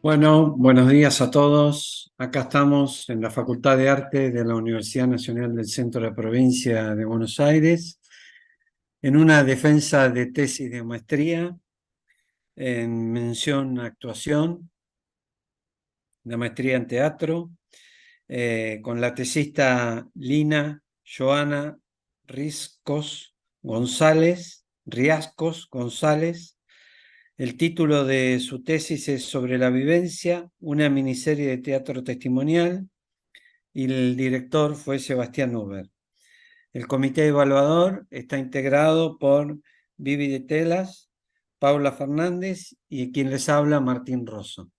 Bueno, buenos días a todos. Acá estamos en la Facultad de Arte de la Universidad Nacional del Centro de la Provincia de Buenos Aires, en una defensa de tesis de maestría en mención a actuación, de maestría en teatro, con la tesista Lina Joana Riascos González. El título de su tesis es Sobre la vivencia, una miniserie de teatro testimonial, y el director fue Sebastián Huber. El comité evaluador está integrado por Vivi de Telas, Paula Fernández y quien les habla, Martín Rosso.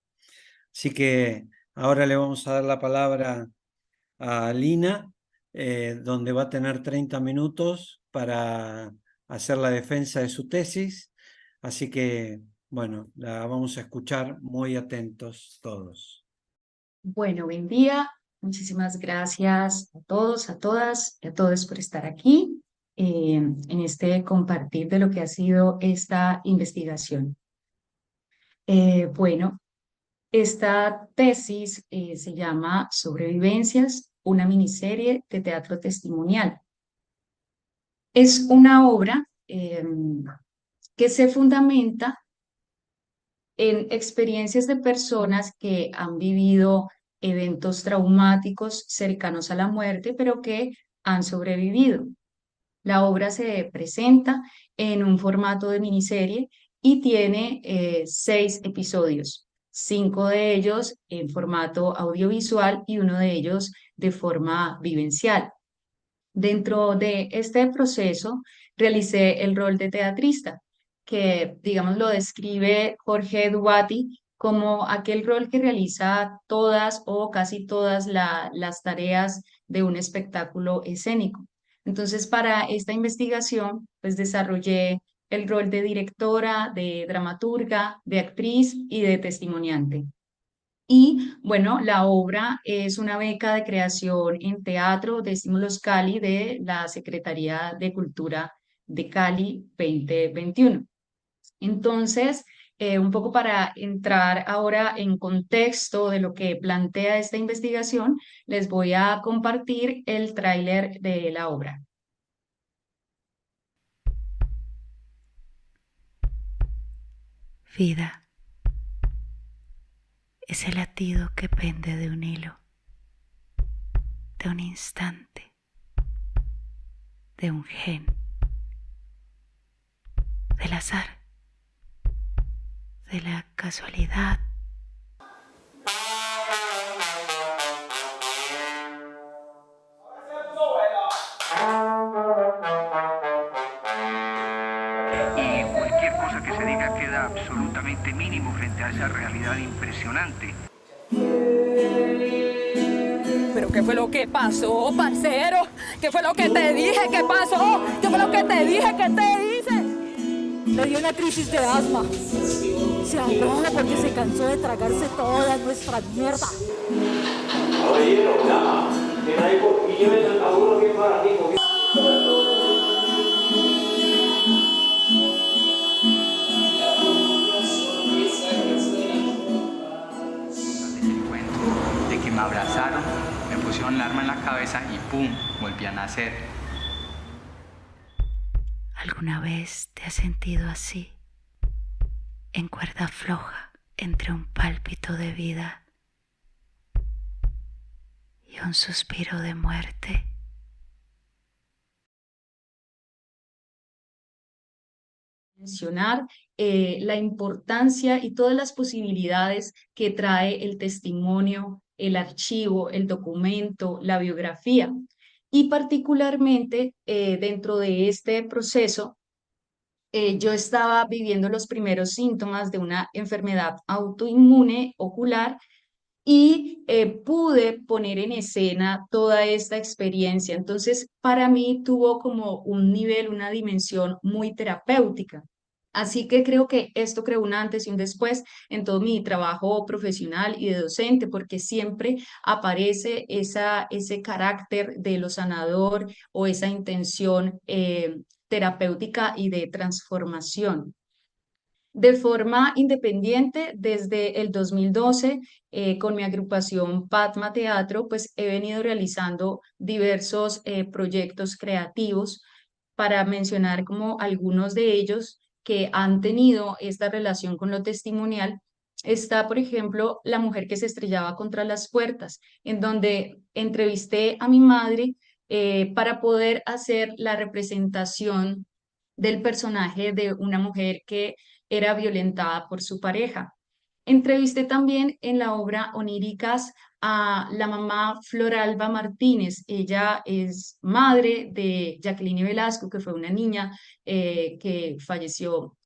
Así que ahora le vamos a dar la palabra a Lina, donde va a tener 30 minutos para hacer la defensa de su tesis. Así que, bueno, la vamos a escuchar muy atentos todos. Bueno, buen día. Muchísimas gracias a todos, a todas y a todos por estar aquí en este compartir de lo que ha sido esta investigación. Bueno, esta tesis se llama Sobrevivencias, una miniserie de teatro testimonial. Es una obra que se fundamenta en experiencias de personas que han vivido eventos traumáticos cercanos a la muerte, pero que han sobrevivido. La obra se presenta en un formato de miniserie y tiene 6 episodios, 5 de ellos en formato audiovisual y uno de ellos de forma vivencial. Dentro de este proceso realicé el rol de teatrista, que digamos lo describe Jorge Duati como aquel rol que realiza todas o casi todas las tareas de un espectáculo escénico. Entonces, para esta investigación, pues desarrollé el rol de directora, de dramaturga, de actriz y de testimoniante. Y bueno, la obra es una beca de creación en teatro de Estímulos Cali de la Secretaría de Cultura de Cali 2021. Entonces, un poco para entrar ahora en contexto de lo que plantea esta investigación, les voy a compartir el tráiler de la obra. Vida es el latido que pende de un hilo, de un instante, de un gen, del azar, de la casualidad. Y cualquier cosa que se diga queda absolutamente mínimo frente a esa realidad impresionante. ¿Pero qué fue lo que pasó, parcero? ¿Qué fue lo que te dije que pasó? ¿Qué fue lo que te dije que te hice? Le dio una crisis de asma. Se ahogó porque se cansó de tragarse toda nuestra mierda. El cuento de que me abrazaron, me pusieron la arma en la cabeza y ¡pum! Volví a nacer. ¿Alguna vez te has sentido así, en cuerda floja, entre un pálpito de vida y un suspiro de muerte? Mencionar la importancia y todas las posibilidades que trae el testimonio, el archivo, el documento, la biografía. Y particularmente dentro de este proceso, yo estaba viviendo los primeros síntomas de una enfermedad autoinmune ocular y pude poner en escena toda esta experiencia. Entonces, para mí tuvo como un nivel, una dimensión muy terapéutica. Así que creo que esto creó un antes y un después en todo mi trabajo profesional y de docente, porque siempre aparece ese carácter de lo sanador o esa intención terapéutica y de transformación. De forma independiente, desde el 2012, con mi agrupación Patma Teatro, pues he venido realizando diversos proyectos creativos, para mencionar como algunos de ellos que han tenido esta relación con lo testimonial. Está, por ejemplo, La mujer que se estrellaba contra las puertas, en donde entrevisté a mi madre para poder hacer la representación del personaje de una mujer que era violentada por su pareja. Entrevisté también en la obra Oníricas a la mamá Floralba Martínez. Ella es madre de Jacqueline Velasco, que fue una niña que falleció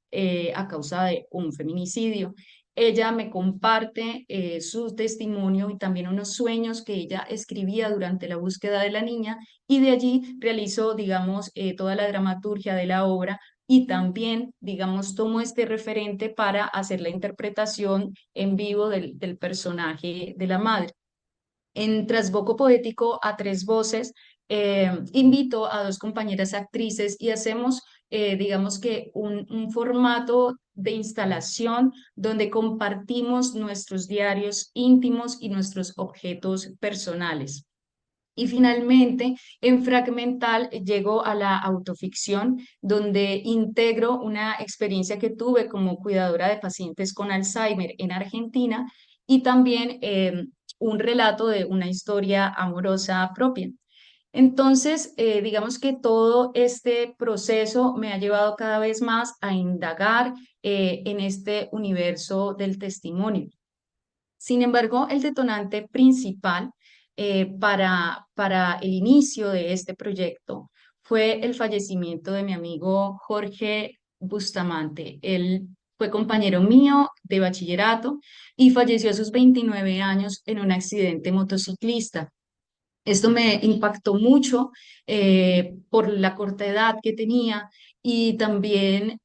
a causa de un feminicidio. Ella me comparte su testimonio y también unos sueños que ella escribía durante la búsqueda de la niña, y de allí realizó, digamos, toda la dramaturgia de la obra, y también, digamos, tomo este referente para hacer la interpretación en vivo del personaje de la madre. En Trasboco Poético a tres voces, invito a dos compañeras actrices y hacemos, digamos que un formato de instalación donde compartimos nuestros diarios íntimos y nuestros objetos personales. Y finalmente, en Fragmental llego a la autoficción, donde integro una experiencia que tuve como cuidadora de pacientes con Alzheimer en Argentina, y también un relato de una historia amorosa propia. Entonces, digamos que todo este proceso me ha llevado cada vez más a indagar en este universo del testimonio. Sin embargo, el detonante principal para el inicio de este proyecto fue el fallecimiento de mi amigo Jorge Bustamante. Él fue compañero mío de bachillerato y falleció a sus 29 años en un accidente motociclista. Esto me impactó mucho por la corta edad que tenía, y también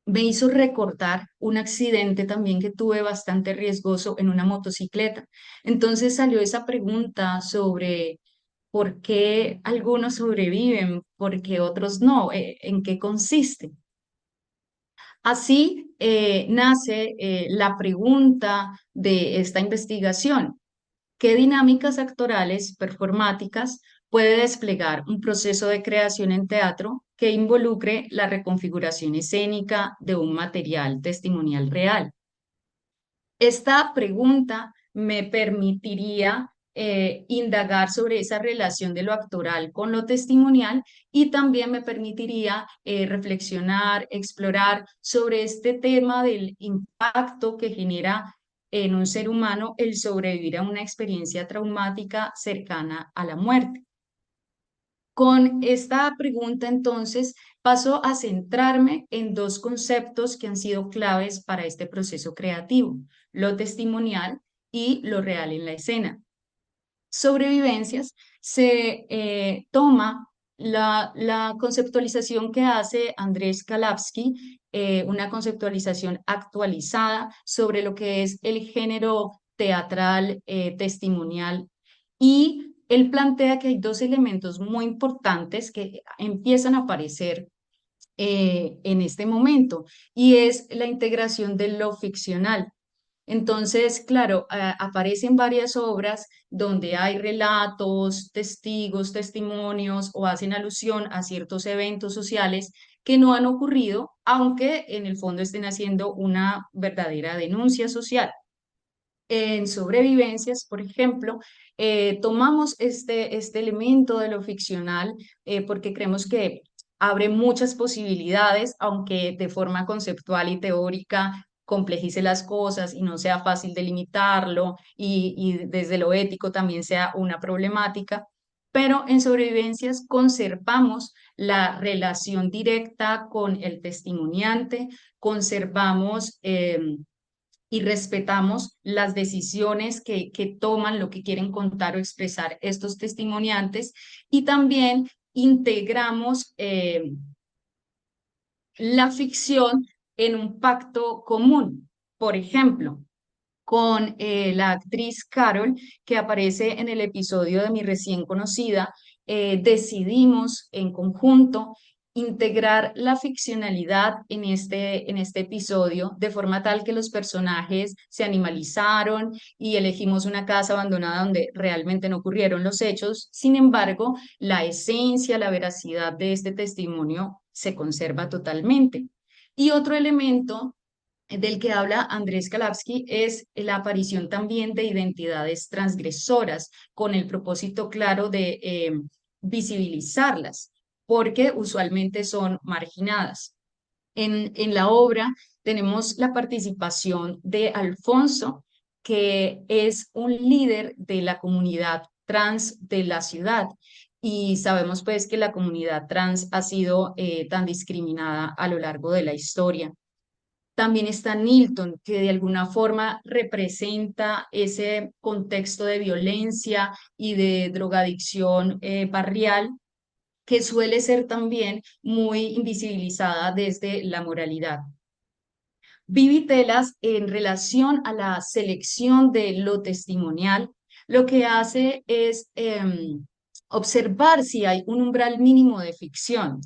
me hizo recordar un accidente también que tuve bastante riesgoso en una motocicleta. Entonces salió esa pregunta sobre por qué algunos sobreviven, por qué otros no, en qué consiste. Así nace la pregunta de esta investigación: ¿qué dinámicas actorales performáticas puede desplegar un proceso de creación en teatro que involucre la reconfiguración escénica de un material testimonial real? Esta pregunta me permitiría indagar sobre esa relación de lo actoral con lo testimonial, y también me permitiría reflexionar, explorar sobre este tema del impacto que genera en un ser humano el sobrevivir a una experiencia traumática cercana a la muerte. Con esta pregunta, entonces, paso a centrarme en dos conceptos que han sido claves para este proceso creativo: lo testimonial y lo real en la escena. Sobrevivencias se toma la conceptualización que hace Andrés Kalavsky, una conceptualización actualizada sobre lo que es el género teatral testimonial, y él plantea que hay dos elementos muy importantes que empiezan a aparecer en este momento, y es la integración de lo ficcional. Entonces, claro, aparecen varias obras donde hay relatos, testigos, testimonios, o hacen alusión a ciertos eventos sociales que no han ocurrido, aunque en el fondo estén haciendo una verdadera denuncia social. En Sobrevivencias, por ejemplo, tomamos este elemento de lo ficcional porque creemos que abre muchas posibilidades, aunque de forma conceptual y teórica complejice las cosas y no sea fácil delimitarlo, y desde lo ético también sea una problemática. Pero en Sobrevivencias conservamos la relación directa con el testimoniante, conservamos y respetamos las decisiones que toman, lo que quieren contar o expresar estos testimoniantes, y también integramos la ficción en un pacto común. Por ejemplo, con la actriz Carol, que aparece en el episodio de Mi recién conocida, decidimos en conjunto integrar la ficcionalidad en este episodio de forma tal que los personajes se animalizaron y elegimos una casa abandonada donde realmente no ocurrieron los hechos. Sin embargo, la esencia, la veracidad de este testimonio se conserva totalmente. Y otro elemento del que habla Andrés Kalavsky es la aparición también de identidades transgresoras con el propósito claro de visibilizarlas, porque usualmente son marginadas. En la obra tenemos la participación de Alfonso, que es un líder de la comunidad trans de la ciudad. Y sabemos pues que la comunidad trans ha sido tan discriminada a lo largo de la historia. También está Nilton, que de alguna forma representa ese contexto de violencia y de drogadicción barrial que suele ser también muy invisibilizada desde la moralidad. Vivi Telas, en relación a la selección de lo testimonial, lo que hace es observar si hay un umbral mínimo de ficción.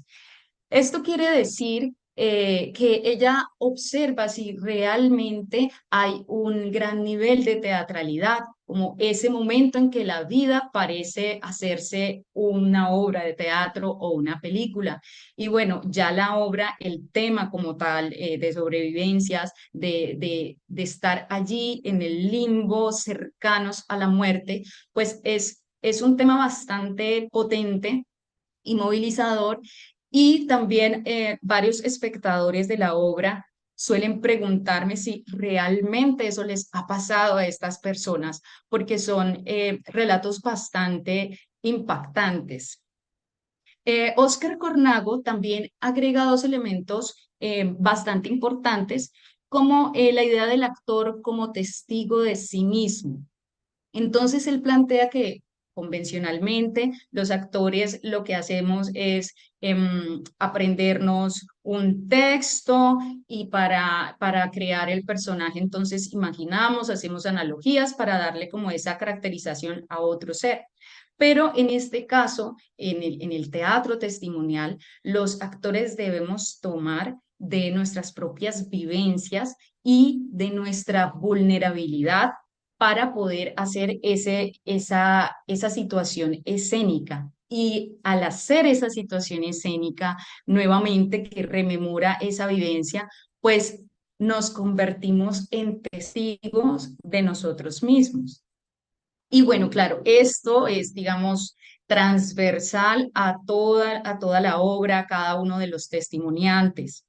Esto quiere decir que ella observa si realmente hay un gran nivel de teatralidad, como ese momento en que la vida parece hacerse una obra de teatro o una película. Y bueno, ya la obra, el tema como tal de sobrevivencias, de estar allí en el limbo, cercanos a la muerte, pues es un tema bastante potente y movilizador, y también varios espectadores de la obra suelen preguntarme si realmente eso les ha pasado a estas personas, porque son relatos bastante impactantes. Óscar Cornago también agrega dos elementos bastante importantes, como la idea del actor como testigo de sí mismo. Entonces él plantea que convencionalmente los actores lo que hacemos es aprendernos un texto y para crear el personaje entonces imaginamos, hacemos analogías para darle como esa caracterización a otro ser. Pero en este caso, en el teatro testimonial, los actores debemos tomar de nuestras propias vivencias y de nuestra vulnerabilidad para poder hacer esa situación escénica. Y al hacer esa situación escénica, nuevamente que rememora esa vivencia, pues nos convertimos en testigos de nosotros mismos. Y bueno, claro, esto es, digamos, transversal a toda la obra, a cada uno de los testimoniantes.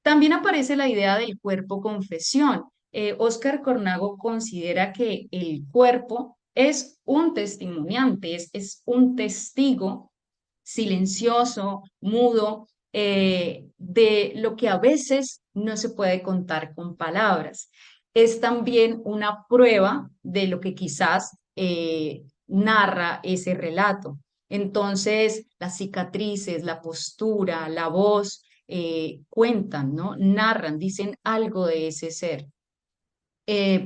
También aparece la idea del cuerpo confesión. Óscar Cornago considera que el cuerpo es un testimoniante, es un testigo silencioso, mudo, de lo que a veces no se puede contar con palabras. Es también una prueba de lo que quizás narra ese relato. Entonces, las cicatrices, la postura, la voz, cuentan, ¿no? Narran, dicen algo de ese ser.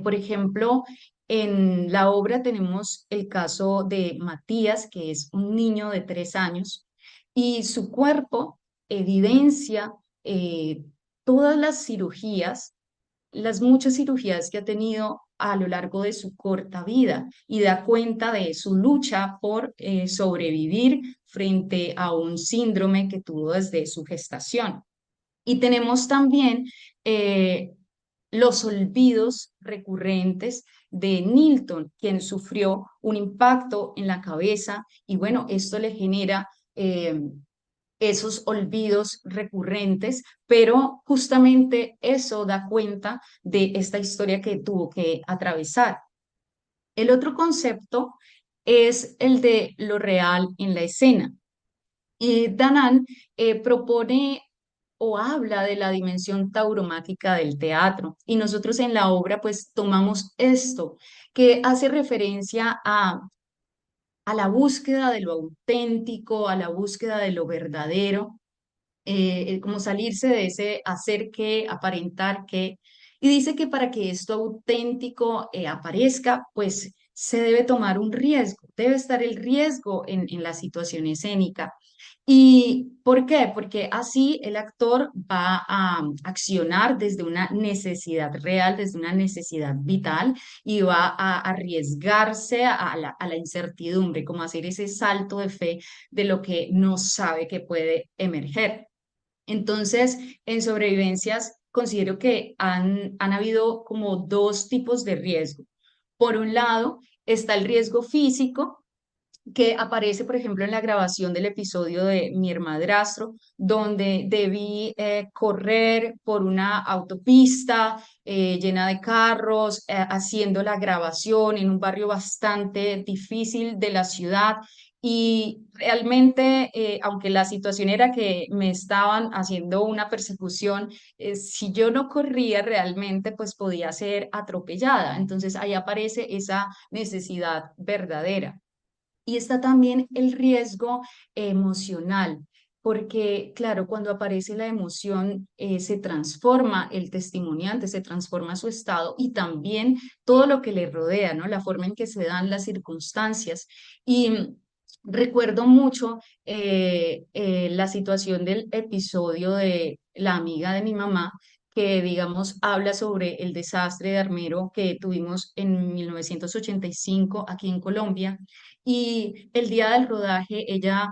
Por ejemplo, en la obra tenemos el caso de Matías, que es un niño de 3 años, y su cuerpo evidencia todas las cirugías, las muchas cirugías que ha tenido a lo largo de su corta vida y da cuenta de su lucha por sobrevivir frente a un síndrome que tuvo desde su gestación. Y tenemos también los olvidos recurrentes de Nilton, quien sufrió un impacto en la cabeza y bueno, esto le genera esos olvidos recurrentes, pero justamente eso da cuenta de esta historia que tuvo que atravesar. El otro concepto es el de lo real en la escena. Y Danan propone o habla de la dimensión tauromáquica del teatro. Y nosotros en la obra pues tomamos esto, que hace referencia a la búsqueda de lo auténtico, a la búsqueda de lo verdadero, como salirse de ese hacer que, aparentar que. Y dice que para que esto auténtico aparezca, pues se debe tomar un riesgo, debe estar el riesgo en la situación escénica. ¿Y por qué? Porque así el actor va a accionar desde una necesidad real, desde una necesidad vital y va a arriesgarse a la incertidumbre, como hacer ese salto de fe de lo que no sabe que puede emerger. Entonces, en sobrevivencias, considero que han habido como dos tipos de riesgo. Por un lado, está el riesgo físico, que aparece, por ejemplo, en la grabación del episodio de Mi hermadrastro, donde debí correr por una autopista llena de carros, haciendo la grabación en un barrio bastante difícil de la ciudad. Y realmente, aunque la situación era que me estaban haciendo una persecución, si yo no corría realmente, pues podía ser atropellada. Entonces ahí aparece esa necesidad verdadera. Y está también el riesgo emocional, porque claro, cuando aparece la emoción, se transforma el testimoniante, se transforma su estado y también todo lo que le rodea, ¿no? La forma en que se dan las circunstancias. Y recuerdo mucho la situación del episodio de la amiga de mi mamá, que digamos habla sobre el desastre de Armero que tuvimos en 1985 aquí en Colombia. Y el día del rodaje ella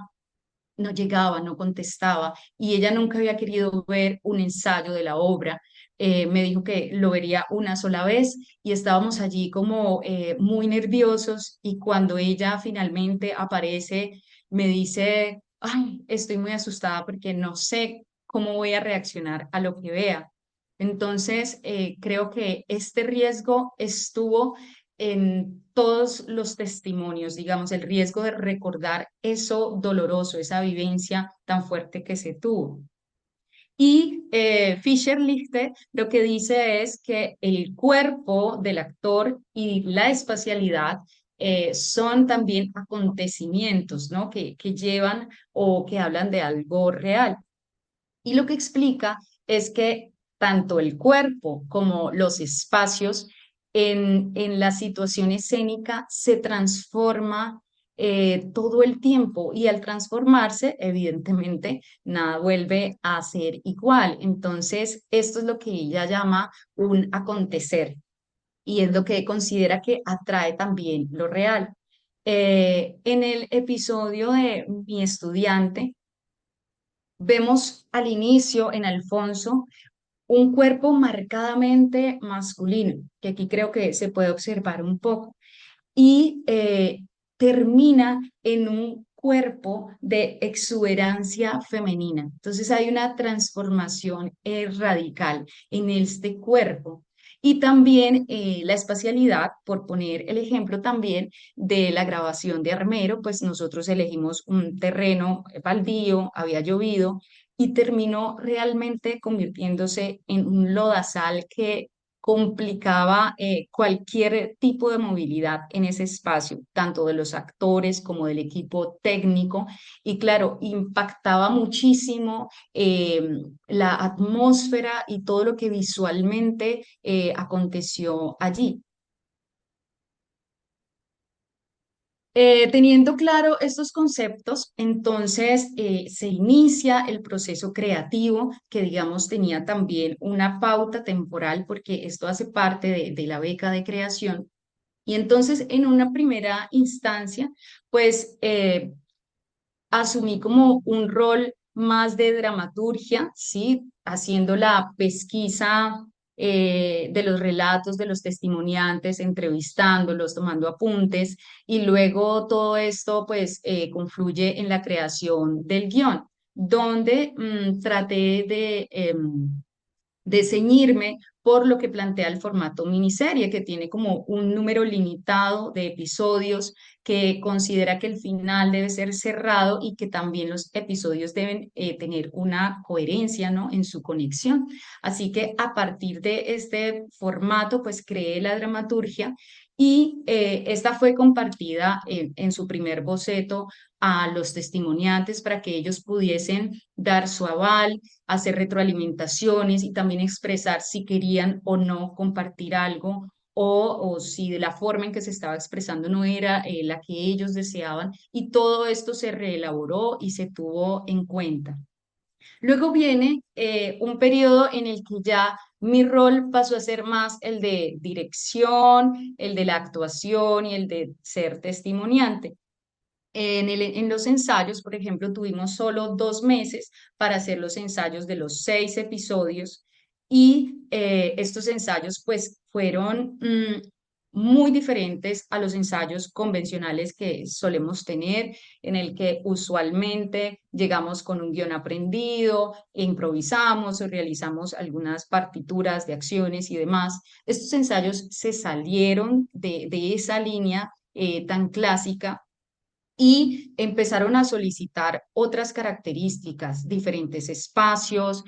no llegaba, no contestaba y ella nunca había querido ver un ensayo de la obra. Me dijo que lo vería una sola vez y estábamos allí como muy nerviosos y cuando ella finalmente aparece me dice, ay, estoy muy asustada porque no sé cómo voy a reaccionar a lo que vea. Entonces, creo que este riesgo estuvo en todos los testimonios, digamos, el riesgo de recordar eso doloroso, esa vivencia tan fuerte que se tuvo. Y Fischer-Lichte lo que dice es que el cuerpo del actor y la espacialidad son también acontecimientos, ¿no? Que llevan o que hablan de algo real. Y lo que explica es que tanto el cuerpo como los espacios en la situación escénica se transforma todo el tiempo y al transformarse, evidentemente, nada vuelve a ser igual. Entonces, esto es lo que ella llama un acontecer y es lo que considera que atrae también lo real. En el episodio de Mi estudiante, vemos al inicio en Alfonso un cuerpo marcadamente masculino, que aquí creo que se puede observar un poco, y termina en un cuerpo de exuberancia femenina. Entonces hay una transformación radical en este cuerpo. Y también la espacialidad, por poner el ejemplo también de la grabación de Armero, pues nosotros elegimos un terreno baldío, había llovido y terminó realmente convirtiéndose en un lodazal que complicaba cualquier tipo de movilidad en ese espacio, tanto de los actores como del equipo técnico. Y claro, impactaba muchísimo la atmósfera y todo lo que visualmente aconteció allí. Teniendo claro estos conceptos, entonces se inicia el proceso creativo que, digamos, tenía también una pauta temporal porque esto hace parte de la beca de creación. Y entonces, en una primera instancia, pues asumí como un rol más de dramaturgia, ¿sí? Haciendo la pesquisa de los relatos de los testimoniantes, entrevistándolos, tomando apuntes, y luego todo esto pues confluye en la creación del guión, donde traté de ceñirme por lo que plantea el formato miniserie, que tiene como un número limitado de episodios, que considera que el final debe ser cerrado y que también los episodios deben tener una coherencia, ¿no? En su conexión. Así que a partir de este formato, pues creé la dramaturgia y esta fue compartida en su primer boceto a los testimoniantes para que ellos pudiesen dar su aval, hacer retroalimentaciones y también expresar si querían o no compartir algo o si de la forma en que se estaba expresando no era la que ellos deseaban, y todo esto se reelaboró y se tuvo en cuenta. Luego viene un periodo en el que ya mi rol pasó a ser más el de dirección, el de la actuación y el de ser testimoniante. En los ensayos, por ejemplo, tuvimos solo 2 meses para hacer los ensayos de los 6 episodios, y estos ensayos pues fueron muy diferentes a los ensayos convencionales que solemos tener, en el que usualmente llegamos con un guión aprendido, e improvisamos o realizamos algunas partituras de acciones y demás. Estos ensayos se salieron de esa línea tan clásica y empezaron a solicitar otras características, diferentes espacios.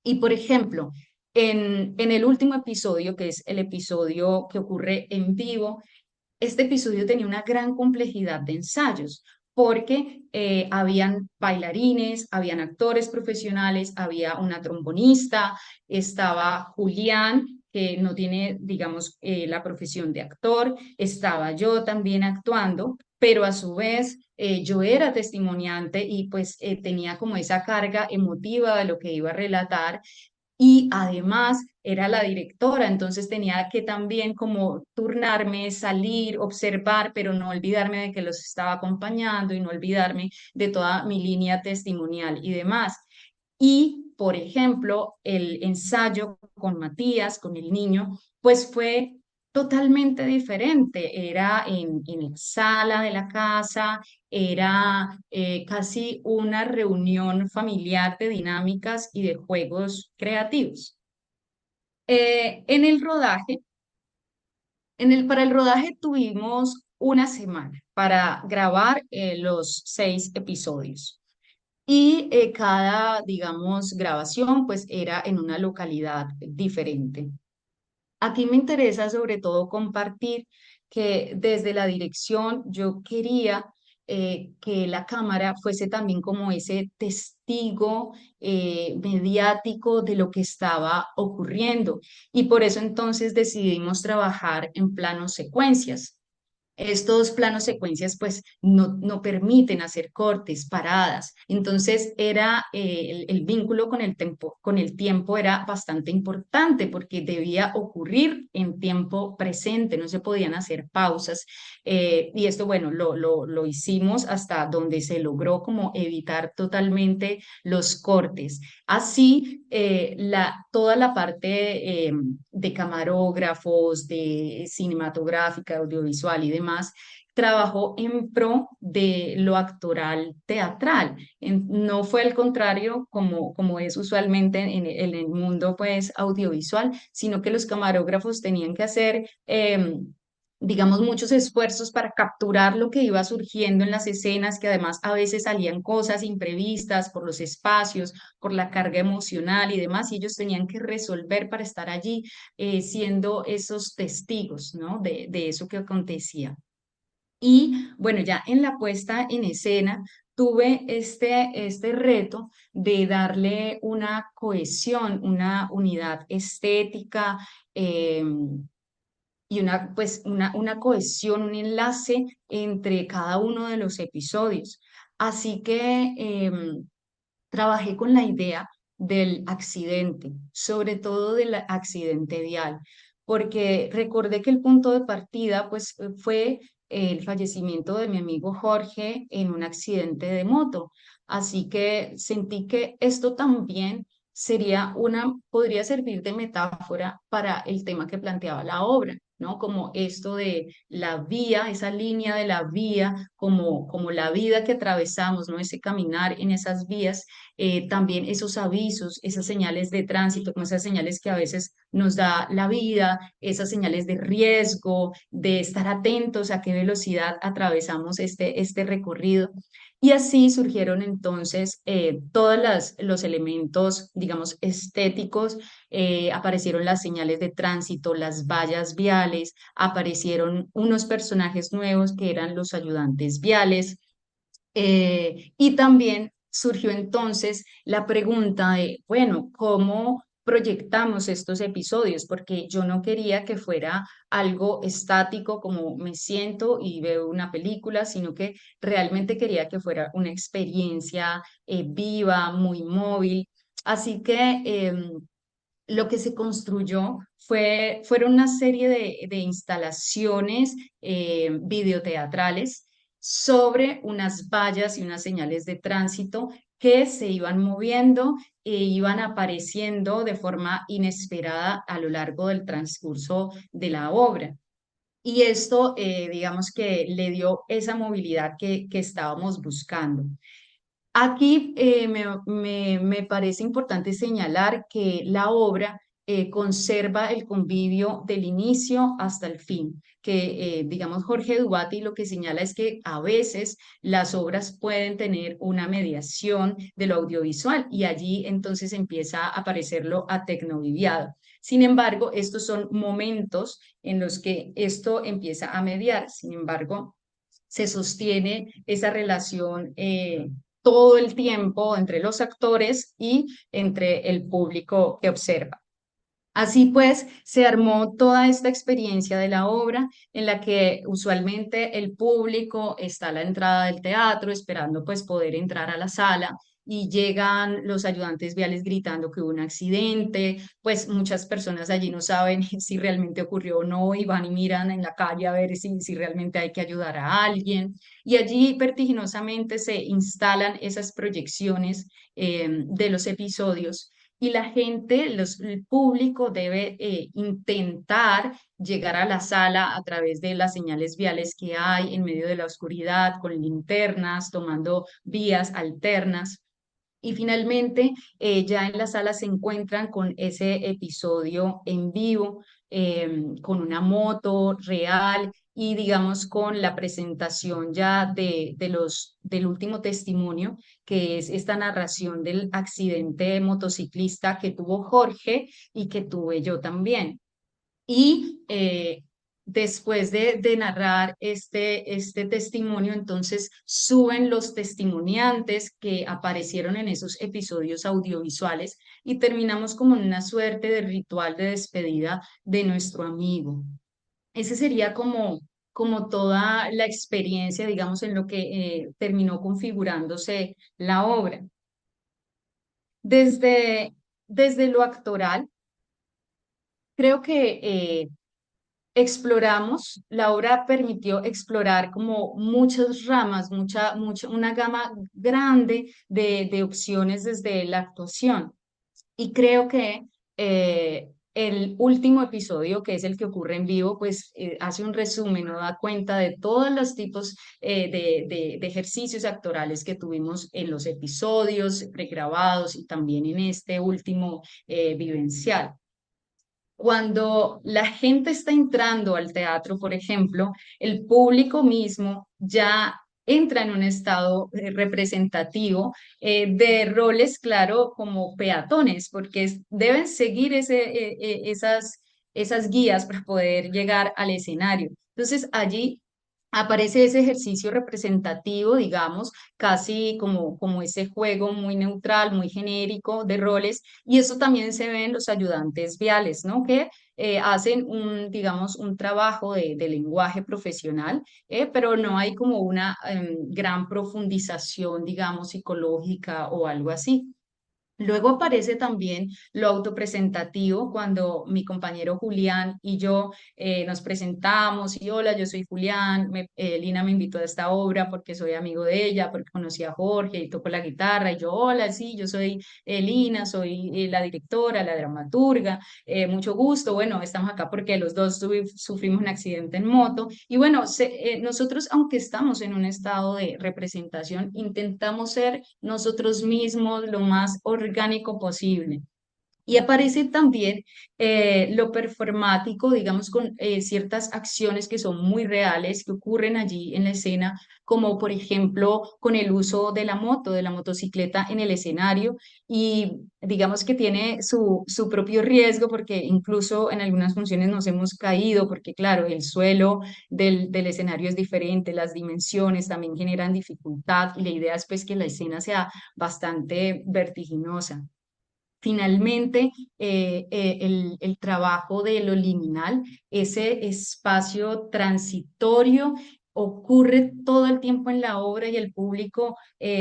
Y por ejemplo, en el último episodio, que es el episodio que ocurre en vivo, este episodio tenía una gran complejidad de ensayos, porque habían bailarines, habían actores profesionales, había una trombonista, estaba Julián, que no tiene, digamos, la profesión de actor, estaba yo también actuando, pero a su vez yo era testimoniante y pues tenía como esa carga emotiva de lo que iba a relatar, y además era la directora, entonces tenía que también como turnarme, salir, observar, pero no olvidarme de que los estaba acompañando y no olvidarme de toda mi línea testimonial y demás. Y, por ejemplo, el ensayo con Matías, con el niño, pues fue totalmente diferente. Era en la sala de la casa, era casi una reunión familiar de dinámicas y de juegos creativos. En el rodaje, para el rodaje tuvimos una semana para grabar los 6 episodios. Y cada, digamos, grabación pues era en una localidad diferente. Aquí me interesa sobre todo compartir que desde la dirección yo quería que la cámara fuese también como ese testigo mediático de lo que estaba ocurriendo, y por eso entonces decidimos trabajar en planos secuencias. Estos planos secuencias pues no permiten hacer cortes, paradas. Entonces era el vínculo con el tiempo era bastante importante, porque debía ocurrir en tiempo presente, no se podían hacer pausas. Y esto, bueno, lo hicimos hasta donde se logró como evitar totalmente los cortes. Así, toda la parte de camarógrafos, de cinematográfica, audiovisual y demás, trabajó en pro de lo actoral teatral. No fue al contrario, como es usualmente en el mundo pues audiovisual, sino que los camarógrafos tenían que hacer digamos, muchos esfuerzos para capturar lo que iba surgiendo en las escenas, que además a veces salían cosas imprevistas por los espacios, por la carga emocional y demás, y ellos tenían que resolver para estar allí siendo esos testigos, ¿no? de eso que acontecía. Y bueno, ya en la puesta en escena tuve este reto de darle una cohesión, una unidad estética, y una cohesión, un enlace entre cada uno de los episodios. Así que trabajé con la idea del accidente, sobre todo del accidente vial, porque recordé que el punto de partida pues fue el fallecimiento de mi amigo Jorge en un accidente de moto. Así que sentí que esto también podría servir de metáfora para el tema que planteaba la obra, ¿no? Como esto de la vía, esa línea de la vía, como la vida que atravesamos, ¿no? Ese caminar en esas vías, también esos avisos, esas señales de tránsito, como esas señales que a veces nos da la vida, esas señales de riesgo, de estar atentos a qué velocidad atravesamos este recorrido. Y así surgieron entonces todos los elementos, digamos, estéticos. Aparecieron las señales de tránsito, las vallas viales, aparecieron unos personajes nuevos que eran los ayudantes viales, y también surgió entonces la pregunta de, bueno, ¿cómo proyectamos estos episodios, porque yo no quería que fuera algo estático como me siento y veo una película, sino que realmente quería que fuera una experiencia viva, muy móvil. Así que lo que se construyó fueron una serie de instalaciones videoteatrales sobre unas vallas y unas señales de tránsito que se iban moviendo e iban apareciendo de forma inesperada a lo largo del transcurso de la obra. Y esto, digamos que le dio esa movilidad que estábamos buscando. Aquí me parece importante señalar que la obra conserva el convivio del inicio hasta el fin, que digamos Jorge Dubati lo que señala es que a veces las obras pueden tener una mediación de lo audiovisual y allí entonces empieza a aparecer lo atecnoviviado. Sin embargo, estos son momentos en los que esto empieza a mediar, sin embargo, se sostiene esa relación todo el tiempo entre los actores y entre el público que observa. Así pues, se armó toda esta experiencia de la obra en la que usualmente el público está a la entrada del teatro esperando pues poder entrar a la sala y llegan los ayudantes viales gritando que hubo un accidente, pues muchas personas allí no saben si realmente ocurrió o no y van y miran en la calle a ver si realmente hay que ayudar a alguien. Y allí vertiginosamente se instalan esas proyecciones de los episodios y la gente, el público debe intentar llegar a la sala a través de las señales viales que hay en medio de la oscuridad, con linternas, tomando vías alternas. Y finalmente, ya en la sala se encuentran con ese episodio en vivo, con una moto real y digamos con la presentación ya del último testimonio, que es esta narración del accidente motociclista que tuvo Jorge y que tuve yo también. Y después de narrar este testimonio, entonces suben los testimoniantes que aparecieron en esos episodios audiovisuales y terminamos como en una suerte de ritual de despedida de nuestro amigo. Ese sería como toda la experiencia, digamos, en lo que terminó configurándose la obra. Desde lo actoral, creo que exploramos, la obra permitió explorar como muchas ramas, una gama grande de opciones desde la actuación. Y creo que el último episodio, que es el que ocurre en vivo, pues hace un resumen, no da cuenta de todos los tipos de ejercicios actorales que tuvimos en los episodios pregrabados y también en este último vivencial. Cuando la gente está entrando al teatro, por ejemplo, el público mismo ya entra en un estado representativo de roles, claro, como peatones, porque deben seguir esas guías para poder llegar al escenario. Entonces, allí aparece ese ejercicio representativo, digamos, casi como ese juego muy neutral, muy genérico de roles, y eso también se ve en los ayudantes viales, ¿no? Que hacen digamos, un trabajo de lenguaje profesional, pero no hay como una gran profundización, digamos, psicológica o algo así. Luego aparece también lo autopresentativo cuando mi compañero Julián y yo nos presentamos y hola, yo soy Julián, Lina me invitó a esta obra porque soy amigo de ella, porque conocí a Jorge y toco la guitarra y yo hola, sí, yo soy Lina, soy la directora, la dramaturga, mucho gusto, bueno, estamos acá porque los dos sufrimos un accidente en moto y bueno, nosotros aunque estamos en un estado de representación, intentamos ser nosotros mismos lo más orgánico posible. Y aparece también lo performático, digamos, con ciertas acciones que son muy reales, que ocurren allí en la escena, como por ejemplo con el uso de la moto, de la motocicleta en el escenario, y digamos que tiene su propio riesgo, porque incluso en algunas funciones nos hemos caído, porque claro, el suelo del escenario es diferente, las dimensiones también generan dificultad, y la idea es pues que la escena sea bastante vertiginosa. finalmente, el trabajo de lo liminal, ese espacio transitorio, ocurre todo el tiempo en la obra y el público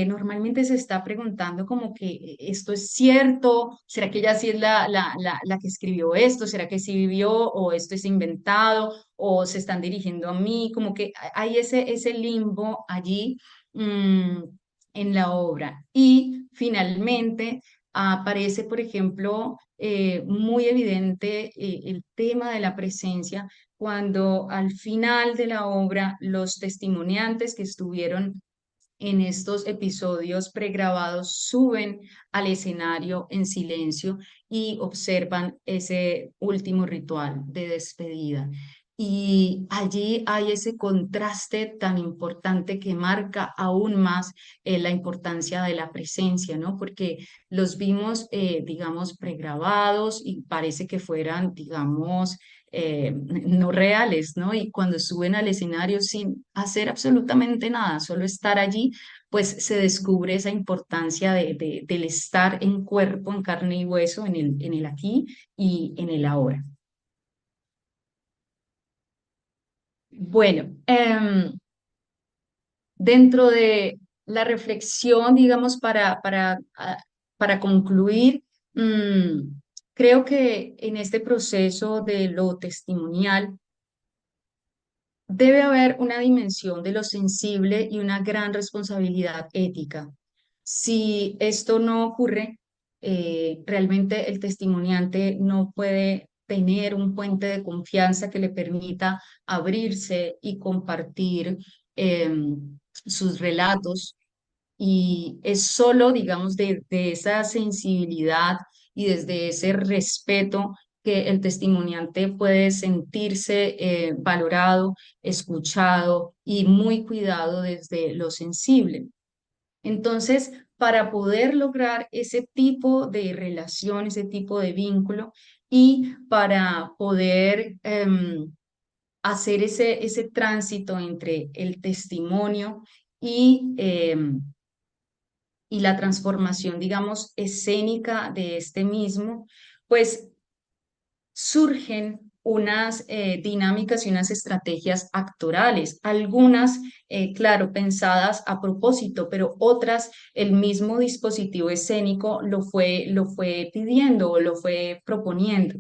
normalmente se está preguntando como que esto es cierto, ¿será que ella sí es la que escribió esto? ¿Será que sí vivió o esto es inventado o se están dirigiendo a mí? Como que hay ese limbo allí en la obra. Y finalmente aparece, por ejemplo, muy evidente el tema de la presencia cuando al final de la obra los testimoniantes que estuvieron en estos episodios pregrabados suben al escenario en silencio y observan ese último ritual de despedida. Y allí hay ese contraste tan importante que marca aún más la importancia de la presencia, ¿no? Porque los vimos, digamos, pregrabados y parece que fueran, digamos, no reales, ¿no? Y cuando suben al escenario sin hacer absolutamente nada, solo estar allí, pues se descubre esa importancia del estar en cuerpo, en carne y hueso, en el aquí y en el ahora. Bueno, dentro de la reflexión, digamos, para concluir, creo que en este proceso de lo testimonial, debe haber una dimensión de lo sensible y una gran responsabilidad ética. Si esto no ocurre, realmente el testimoniante no puede tener un puente de confianza que le permita abrirse y compartir sus relatos y es solo, digamos, de esa sensibilidad y desde ese respeto que el testimoniante puede sentirse valorado, escuchado y muy cuidado desde lo sensible. Entonces, para poder lograr ese tipo de relación, ese tipo de vínculo y para poder hacer ese tránsito entre el testimonio y la transformación, digamos, escénica de este mismo, pues surgen unas dinámicas y unas estrategias actorales, algunas, claro, pensadas a propósito, pero otras el mismo dispositivo escénico lo fue pidiendo o lo fue proponiendo.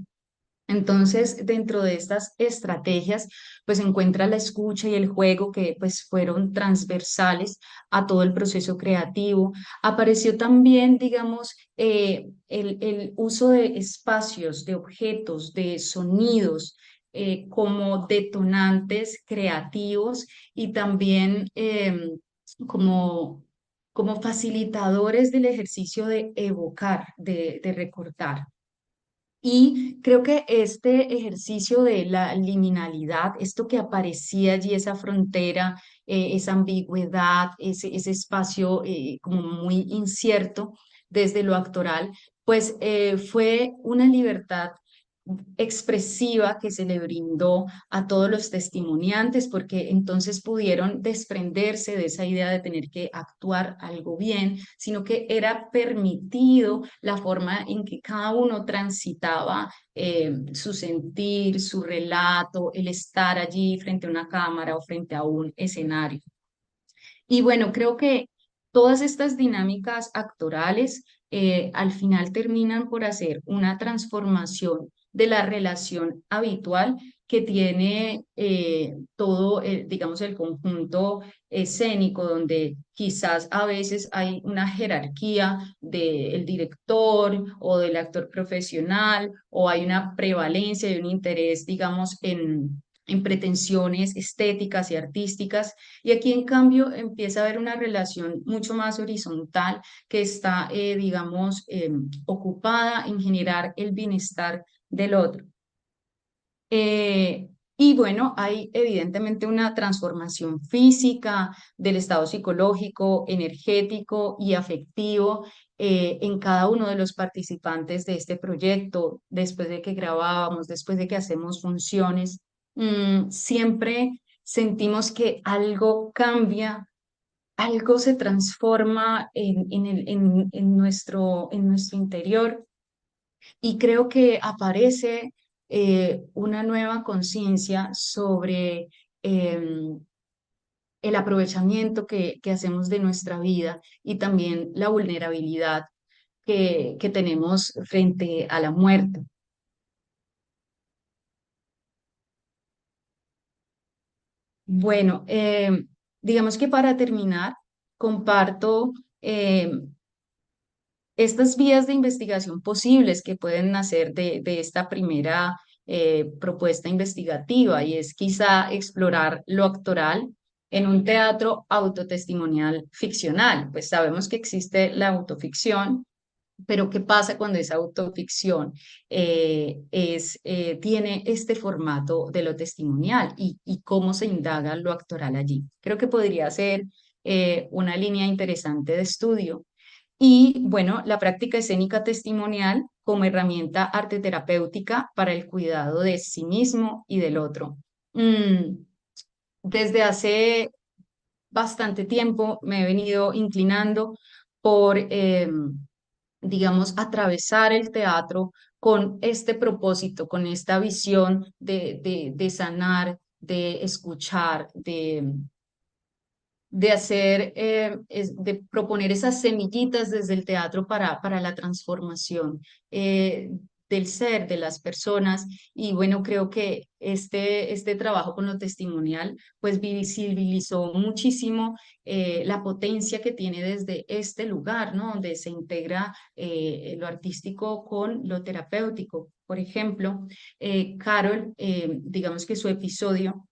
Entonces, dentro de estas estrategias, pues se encuentra la escucha y el juego que pues fueron transversales a todo el proceso creativo. Apareció también, digamos, el uso de espacios, de objetos, de sonidos como detonantes creativos y también como facilitadores del ejercicio de evocar, de recordar. Y creo que este ejercicio de la liminalidad, esto que aparecía allí, esa frontera, esa ambigüedad, ese espacio como muy incierto desde lo actoral, pues fue una libertad expresiva que se le brindó a todos los testimoniantes, porque entonces pudieron desprenderse de esa idea de tener que actuar algo bien, sino que era permitido la forma en que cada uno transitaba su sentir, su relato, el estar allí frente a una cámara o frente a un escenario. Y bueno, creo que todas estas dinámicas actorales al final terminan por hacer una transformación de la relación habitual que tiene todo, digamos, el conjunto escénico, donde quizás a veces hay una jerarquía del director o del actor profesional, o hay una prevalencia de un interés, digamos, en pretensiones estéticas y artísticas, y aquí en cambio empieza a haber una relación mucho más horizontal que está, digamos, ocupada en generar el bienestar del otro. Y bueno, hay evidentemente una transformación física del estado psicológico, energético y afectivo en cada uno de los participantes de este proyecto, después de que grabábamos, después de que hacemos funciones. Siempre sentimos que algo cambia, algo se transforma en nuestro interior Y creo que aparece una nueva conciencia sobre el aprovechamiento que hacemos de nuestra vida y también la vulnerabilidad que tenemos frente a la muerte. Bueno, digamos que para terminar, comparto eh, estas vías de investigación posibles que pueden nacer de esta primera propuesta investigativa, y es quizá explorar lo actoral en un teatro autotestimonial ficcional. Pues sabemos que existe la autoficción, pero ¿qué pasa cuando esa autoficción tiene este formato de lo testimonial y cómo se indaga lo actoral allí? Creo que podría ser una línea interesante de estudio. Y bueno, la práctica escénica testimonial como herramienta arte terapéutica para el cuidado de sí mismo y del otro. Mm, Desde hace bastante tiempo me he venido inclinando por, digamos, atravesar el teatro con este propósito, con esta visión de sanar, de escuchar, de hacer, de proponer esas semillitas desde el teatro para la transformación del ser, de las personas. Y bueno, creo que este trabajo con lo testimonial, pues visibilizó muchísimo la potencia que tiene desde este lugar, ¿no? Donde se integra lo artístico con lo terapéutico. Por ejemplo, Carol, digamos que su episodio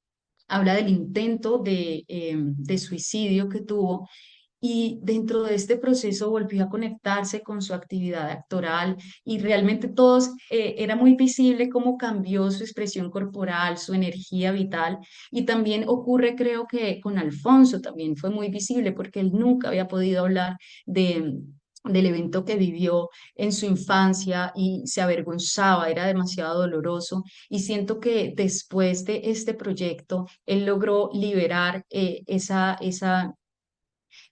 habla del intento de suicidio que tuvo, y dentro de este proceso volvió a conectarse con su actividad actoral, y realmente todos era muy visible cómo cambió su expresión corporal, su energía vital. Y también ocurre, creo que con Alfonso también fue muy visible porque él nunca había podido hablar del evento que vivió en su infancia y se avergonzaba, era demasiado doloroso. Y siento que después de este proyecto, él logró liberar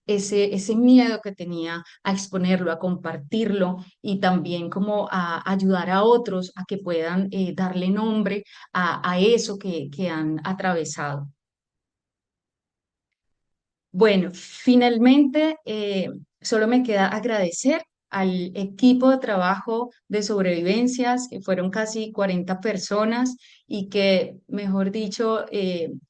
ese miedo que tenía a exponerlo, a compartirlo, y también como a ayudar a otros a que puedan darle nombre a eso que han atravesado. Bueno, finalmente, solo me queda agradecer al equipo de trabajo de sobrevivencias, que fueron casi 40 personas y que, mejor dicho,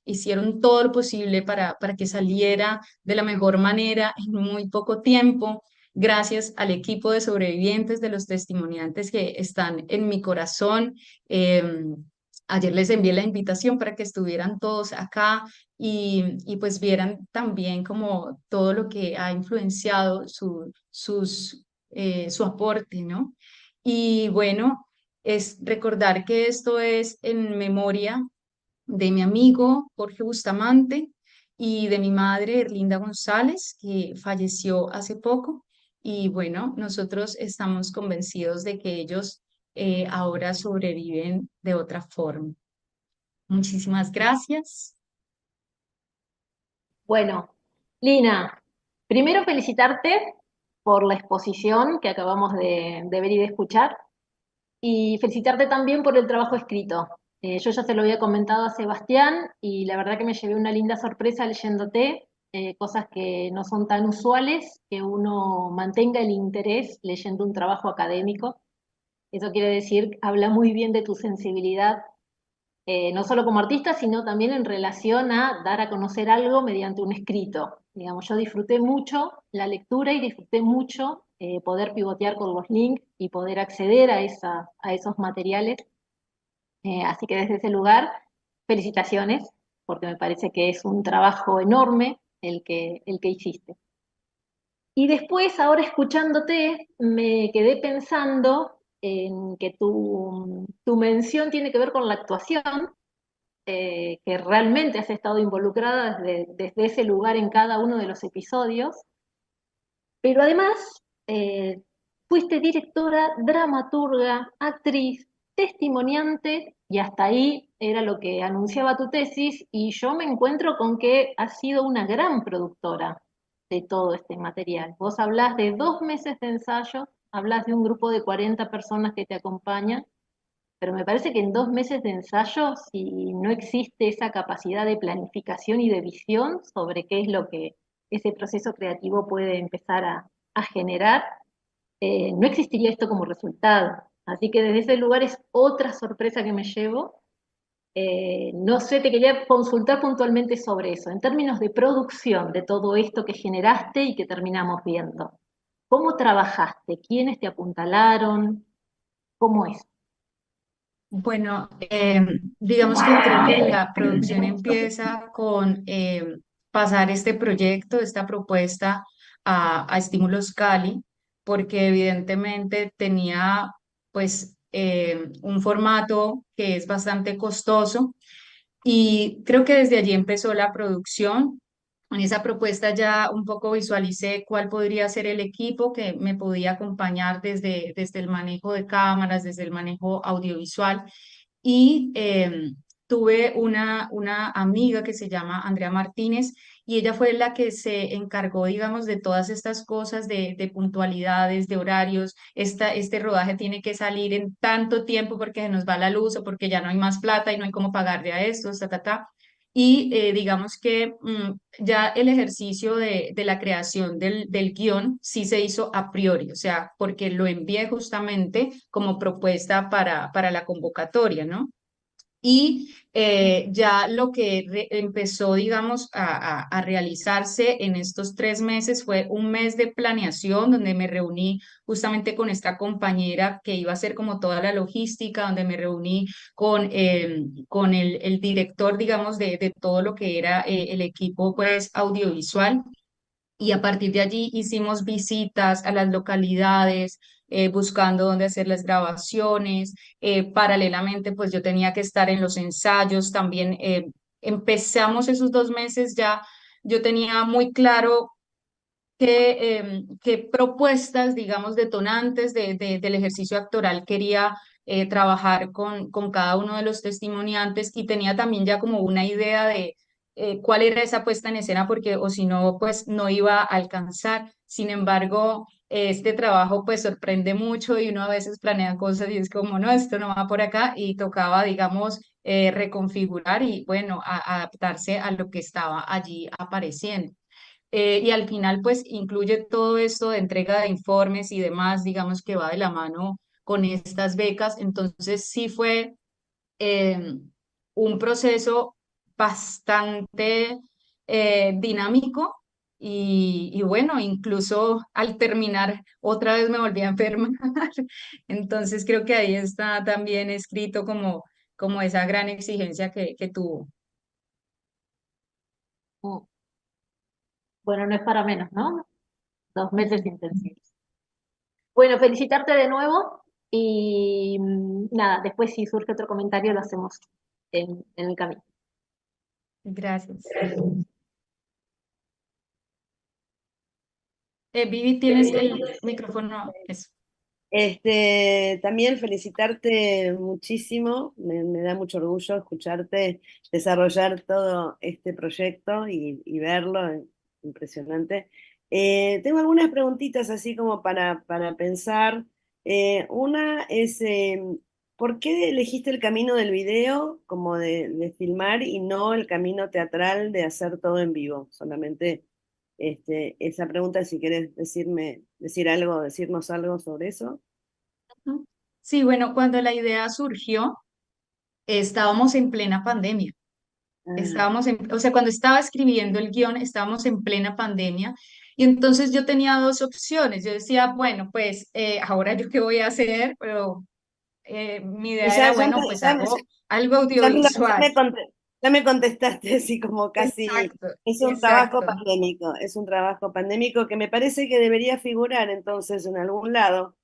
hicieron todo lo posible para que saliera de la mejor manera en muy poco tiempo. Gracias al equipo de sobrevivientes, de los testimoniantes que están en mi corazón. Ayer les envié la invitación para que estuvieran todos acá y pues vieran también como todo lo que ha influenciado su aporte, ¿no? Y bueno, es recordar que esto es en memoria de mi amigo Jorge Bustamante y de mi madre Erlinda González, que falleció hace poco. Y bueno, nosotros estamos convencidos de que ellos ahora sobreviven de otra forma. Muchísimas gracias. Bueno, Lina, primero felicitarte por la exposición que acabamos de ver y de escuchar, y felicitarte también por el trabajo escrito. Yo ya se lo había comentado a Sebastián y la verdad que me llevé una linda sorpresa leyéndote, cosas que no son tan usuales, que uno mantenga el interés leyendo un trabajo académico. Eso quiere decir, habla muy bien de tu sensibilidad, no solo como artista, sino también en relación a dar a conocer algo mediante un escrito. Digamos, yo disfruté mucho la lectura y disfruté mucho poder pivotear con los links y poder acceder a esos materiales. Así que desde ese lugar, felicitaciones, porque me parece que es un trabajo enorme el que hiciste. Y después, ahora escuchándote, me quedé pensando en que tu mención tiene que ver con la actuación, que realmente has estado involucrada desde ese lugar en cada uno de los episodios, pero además fuiste directora, dramaturga, actriz, testimoniante, y hasta ahí era lo que anunciaba tu tesis, y yo me encuentro con que has sido una gran productora de todo este material. Vos hablás de 2 meses de ensayo, hablas de un grupo de 40 personas que te acompañan, pero me parece que en 2 meses de ensayo, si no existe esa capacidad de planificación y de visión sobre qué es lo que ese proceso creativo puede empezar a generar, no existiría esto como resultado. Así que desde ese lugar es otra sorpresa que me llevo. No sé, te quería consultar puntualmente sobre eso, en términos de producción de todo esto que generaste y que terminamos viendo. ¿Cómo trabajaste? ¿Quiénes te apuntalaron? ¿Cómo es? Bueno, digamos que creo que la producción empieza con pasar este proyecto, esta propuesta a Estímulos Cali, porque evidentemente tenía pues un formato que es bastante costoso y creo que desde allí empezó la producción. En esa propuesta ya un poco visualicé cuál podría ser el equipo que me podía acompañar desde el manejo de cámaras, desde el manejo audiovisual y tuve una amiga que se llama Andrea Martínez y ella fue la que se encargó, digamos, de todas estas cosas de puntualidades, de horarios. Este rodaje tiene que salir en tanto tiempo porque se nos va la luz o porque ya no hay más plata y no hay cómo pagarle a esto, ta, ta, ta. Y digamos que ya el ejercicio de la creación del guión sí se hizo a priori, o sea, porque lo envié justamente como propuesta para la convocatoria, ¿no? Y ya lo que empezó, digamos, a realizarse en estos 3 meses fue un mes de planeación donde me reuní justamente con esta compañera que iba a hacer como toda la logística, donde me reuní con el director, digamos, de todo lo que era el equipo, pues, audiovisual y a partir de allí hicimos visitas a las localidades, buscando dónde hacer las grabaciones. Paralelamente, pues yo tenía que estar en los ensayos. También empezamos esos 2 meses ya. Yo tenía muy claro qué propuestas, digamos, detonantes del ejercicio actoral quería trabajar con cada uno de los testimoniantes y tenía también ya como una idea de cuál era esa puesta en escena, porque o si no, pues no iba a alcanzar. Sin embargo, este trabajo pues sorprende mucho y uno a veces planea cosas y es como, no, esto no va por acá y tocaba, digamos, reconfigurar y bueno, adaptarse a lo que estaba allí apareciendo. Y al final, pues incluye todo esto de entrega de informes y demás, digamos que va de la mano con estas becas. Entonces, sí fue eh, un proceso bastante dinámico y bueno, incluso al terminar, otra vez me volví a enfermar. Entonces, creo que ahí está también escrito como esa gran exigencia que tuvo. Mm. Bueno, no es para menos, ¿no? 2 meses intensivos. Bueno, felicitarte de nuevo y nada, después si surge otro comentario lo hacemos en el camino. Gracias. Vivi, tienes el micrófono. Eso. También felicitarte muchísimo, me da mucho orgullo escucharte desarrollar todo este proyecto y verlo, impresionante. Tengo algunas preguntitas así como para pensar. Una es, ¿por qué elegiste el camino del video, como de filmar, y no el camino teatral de hacer todo en vivo? Solamente esa pregunta, si quieres decirnos algo sobre eso. Ujú. Sí, bueno, cuando la idea surgió, estábamos en plena pandemia. Ah, O sea, cuando estaba escribiendo el guión, estábamos en plena pandemia. Y entonces yo tenía dos opciones. Yo decía, bueno, pues ahora yo qué voy a hacer, pero mi y idea era, bueno, pues hago algo audiovisual. ya me contestaste así como casi, Exacto, es un trabajo exacto. pandémico, es un trabajo pandémico que me parece que debería figurar entonces en algún lado,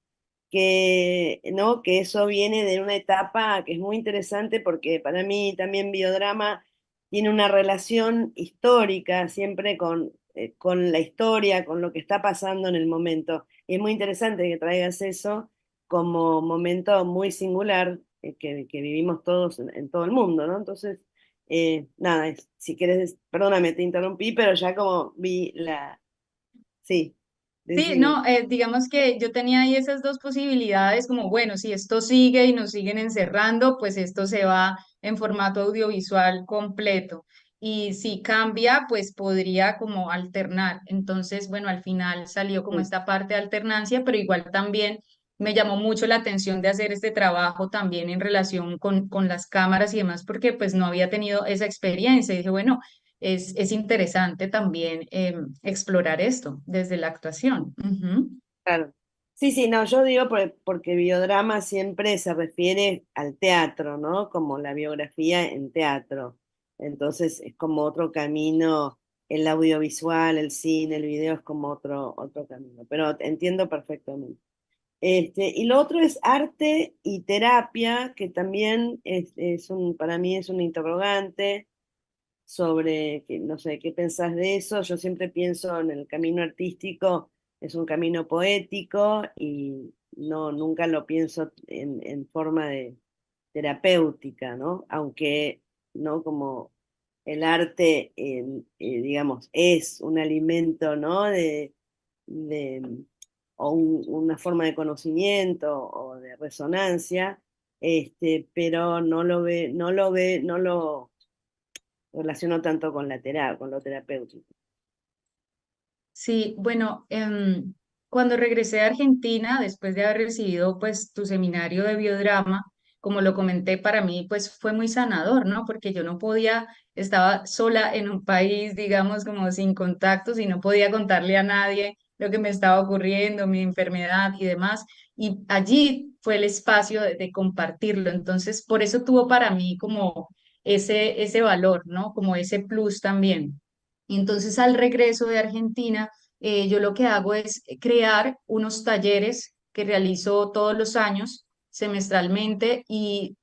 que, ¿no? Que eso viene de una etapa que es muy interesante porque para mí también biodrama tiene una relación histórica siempre con la historia, con lo que está pasando en el momento. Y es muy interesante que traigas eso como momento muy singular que vivimos todos en todo el mundo, ¿no? Entonces, nada, si quieres, perdóname, te interrumpí, pero ya como vi la... Sí. Sí, Decime. no, digamos que yo tenía ahí esas dos posibilidades, como bueno, si esto sigue y nos siguen encerrando, pues esto se va en formato audiovisual completo. Y si cambia, pues podría como alternar. Entonces, bueno, al final salió como Mm, esta parte de alternancia, pero igual también me llamó mucho la atención de hacer este trabajo también en relación con las cámaras y demás, porque pues no había tenido esa experiencia. Y dije, bueno, es interesante también explorar esto desde la actuación. Ujú. claro. Sí, sí, no, yo digo porque biodrama siempre se refiere al teatro, ¿no? Como la biografía en teatro. Entonces es como otro camino, el audiovisual, el cine, el video es como otro camino, pero entiendo perfectamente. Y lo otro es arte y terapia, que también para mí es un interrogante sobre, que, no sé, ¿qué pensás de eso? Yo siempre pienso en el camino artístico, es un camino poético y no, nunca lo pienso en forma de terapéutica, ¿no? Aunque, ¿no? Como el arte, digamos, es un alimento, ¿no? De, o una forma de conocimiento o de resonancia, pero no lo relaciono tanto con con lo terapéutico. Sí, bueno, cuando regresé a Argentina, después de haber recibido pues tu seminario de biodrama, como lo comenté, para mí pues fue muy sanador, ¿no? Porque yo no podía, estaba sola en un país, digamos, como sin contactos y no podía contarle a nadie lo que me estaba ocurriendo, mi enfermedad y demás. Y allí fue el espacio de compartirlo. Entonces, por eso tuvo para mí como ese valor, ¿no? Como ese plus también. Y entonces al regreso de Argentina, yo lo que hago es crear unos talleres que realizo todos los años, semestralmente, y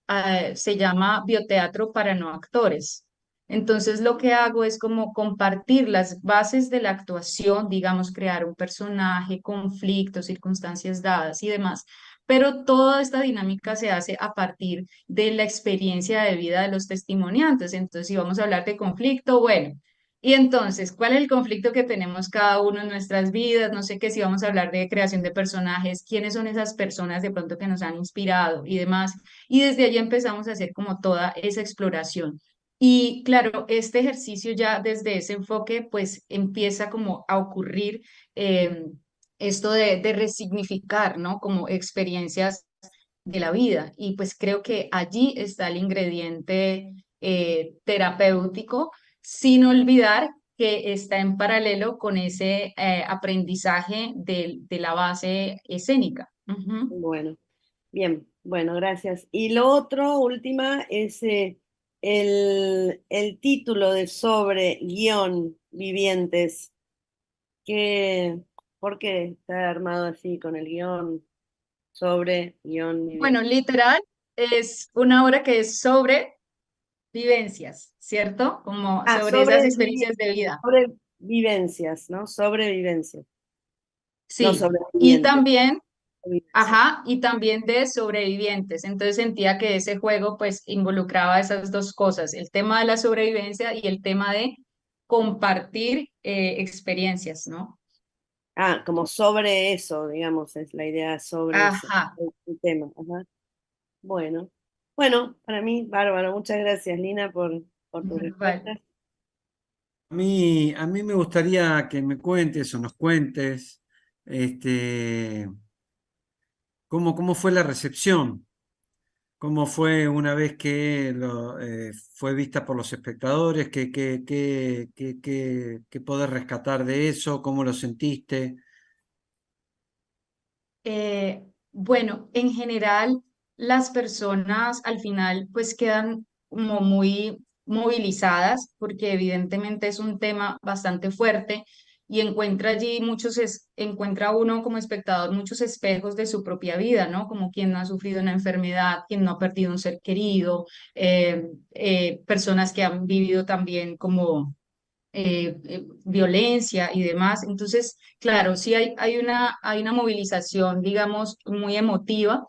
se llama Bioteatro para no actores. Entonces lo que hago es como compartir las bases de la actuación, digamos, crear un personaje, conflictos, circunstancias dadas y demás, pero toda esta dinámica se hace a partir de la experiencia de vida de los testimoniantes. Entonces, si vamos a hablar de conflicto, bueno. Y entonces, ¿cuál es el conflicto que tenemos cada uno en nuestras vidas? No sé qué si vamos a hablar de creación de personajes, quiénes son esas personas de pronto que nos han inspirado y demás. Y desde allí empezamos a hacer como toda esa exploración. Y claro, este ejercicio ya desde ese enfoque, pues empieza como a ocurrir eh, esto de resignificar, ¿no? Como experiencias de la vida. Y pues creo que allí está el ingrediente terapéutico, sin olvidar que está en paralelo con ese aprendizaje de la base escénica. Ujú. Bueno, bien, bueno, gracias. Y lo otro, última, es el título de sobre guión vivientes. Que, ¿Por qué está armado así con el guión sobre guión Bueno, vivientes? literal es una obra que es sobre vivencias, ¿cierto? Como Ah, sobre esas experiencias de vida. sobre vivencias, ¿no? Sobrevivencias, no Sí. Y sobrevivientes. también Sobrevivencias. ajá, y también de sobrevivientes. Entonces sentía que ese juego pues involucraba esas dos cosas, el tema de la sobrevivencia y el tema de compartir experiencias, ¿no? Ah, como sobre eso, digamos, es la idea sobre eso, Ajá. el tema. Ajá. Bueno, bueno, para mí, bárbaro. Muchas gracias, Lina, por tus Vale. respuestas. A mí me gustaría que me cuentes o nos cuentes este, cómo fue la recepción, cómo fue una vez que fue vista por los espectadores, qué podés rescatar de eso, cómo lo sentiste. Bueno, en general, las personas al final pues quedan como muy movilizadas porque evidentemente es un tema bastante fuerte y encuentra allí encuentra uno como espectador muchos espejos de su propia vida, ¿no? Como quien no ha sufrido una enfermedad, quien no ha perdido un ser querido, personas que han vivido también como violencia y demás. Entonces, claro, sí hay una movilización, digamos, muy emotiva,